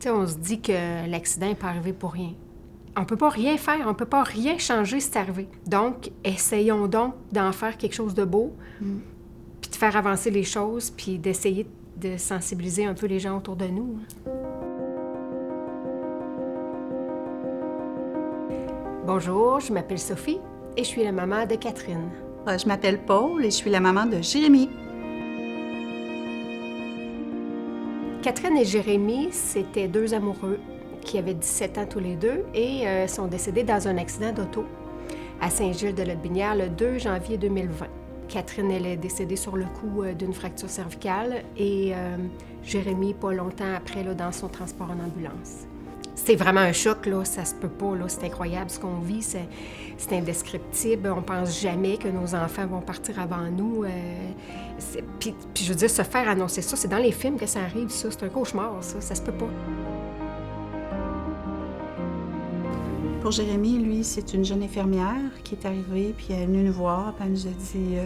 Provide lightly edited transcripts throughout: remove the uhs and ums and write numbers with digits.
Tu sais, on se dit que l'accident n'est pas arrivé pour rien. On ne peut pas rien faire, on ne peut pas rien changer si c'est arrivé. Donc, essayons donc d'en faire quelque chose de beau, puis de faire avancer les choses, puis d'essayer de sensibiliser un peu les gens autour de nous. Bonjour, je m'appelle Sophie et je suis la maman de Catherine. Je m'appelle Paul et je suis la maman de Jérémy. Catherine et Jérémy, c'était deux amoureux qui avaient 17 ans tous les deux et sont décédés dans un accident d'auto à Saint-Gilles-de-Lotbinière le 2 janvier 2020. Catherine, elle est décédée sur le coup d'une fracture cervicale et Jérémy, pas longtemps après, là, dans son transport en ambulance. C'est vraiment un choc, là, ça se peut pas, là, c'est incroyable ce qu'on vit, c'est indescriptible, on pense jamais que nos enfants vont partir avant nous. Puis je veux dire, se faire annoncer ça, c'est dans les films que ça arrive, ça, c'est un cauchemar, ça se peut pas. Pour Jérémy, lui, c'est une jeune infirmière qui est arrivée, puis elle est venue nous voir, puis elle nous a dit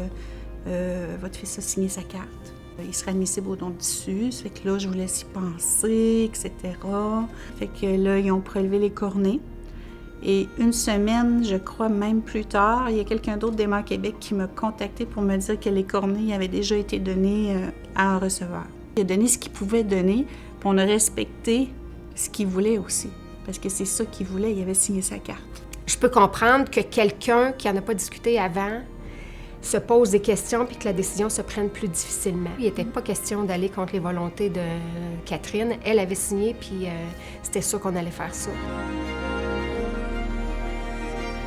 votre fils a signé sa carte. Il serait admissible au don de tissu, ça fait que là, je vous laisse y penser, etc. Fait que là, ils ont prélevé les cornées. Et une semaine, je crois même plus tard, il y a quelqu'un d'autre d'Aimant Québec qui m'a contacté pour me dire que les cornées avaient déjà été données à un receveur. Il a donné ce qu'il pouvait donner, puis on a respecté ce qu'il voulait aussi. Parce que c'est ça qu'il voulait, il avait signé sa carte. Je peux comprendre que quelqu'un qui n'en a pas discuté avant se pose des questions puis que la décision se prenne plus difficilement. Il n'était pas question d'aller contre les volontés de Catherine. Elle avait signé, puis c'était sûr qu'on allait faire ça.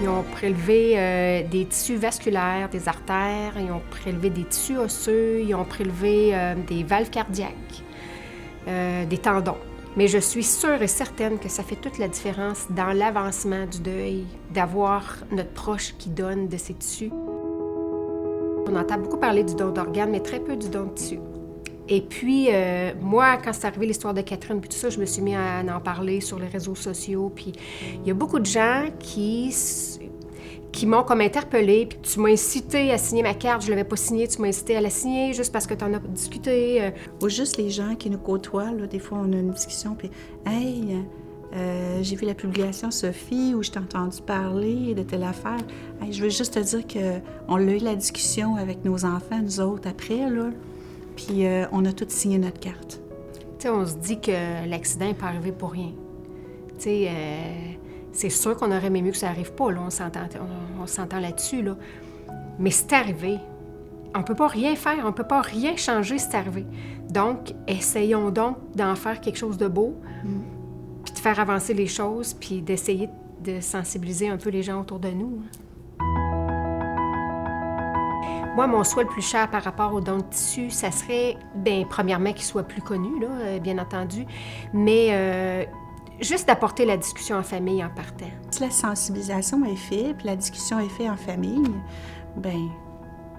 Ils ont prélevé des tissus vasculaires, des artères, ils ont prélevé des tissus osseux, ils ont prélevé des valves cardiaques, des tendons. Mais je suis sûre et certaine que ça fait toute la différence dans l'avancement du deuil, d'avoir notre proche qui donne de ses tissus. On entend beaucoup parler du don d'organes, mais très peu du don de tissu. Et puis, moi, quand c'est arrivé l'histoire de Catherine, puis tout ça, je me suis mis à en parler sur les réseaux sociaux. Puis il y a beaucoup de gens qui m'ont comme interpellée. Puis tu m'as incité à signer ma carte, je ne l'avais pas signée, tu m'as incité à la signer juste parce que tu en as discuté. Ou juste les gens qui nous côtoient, là, des fois, on a une discussion, puis « Hey, j'ai vu la publication Sophie où je t'ai entendu parler de telle affaire. Hey, je veux juste te dire qu'on a eu la discussion avec nos enfants, nous autres, après, là. Puis on a tous signé notre carte. » Tu sais, on se dit que l'accident n'est pas arrivé pour rien. Tu sais, c'est sûr qu'on aurait aimé mieux que ça n'arrive pas, là. On s'entend là-dessus, là. Mais c'est arrivé. On ne peut pas rien faire, on ne peut pas rien changer si c'est arrivé. Donc, essayons donc d'en faire quelque chose de beau, puis de faire avancer les choses, puis d'essayer de sensibiliser un peu les gens autour de nous. Moi, mon souhait le plus cher par rapport au don de tissu, ça serait, bien, premièrement, qu'il soit plus connu, là, bien entendu, mais juste d'apporter la discussion en famille en partant. Si la sensibilisation est faite, puis la discussion est faite en famille, bien,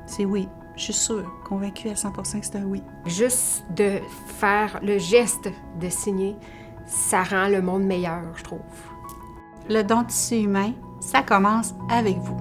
c'est oui. Je suis sûre, convaincue à 100% que c'est un oui. Juste de faire le geste de signer, ça rend le monde meilleur, je trouve. Le don de tissu humain, ça commence avec vous.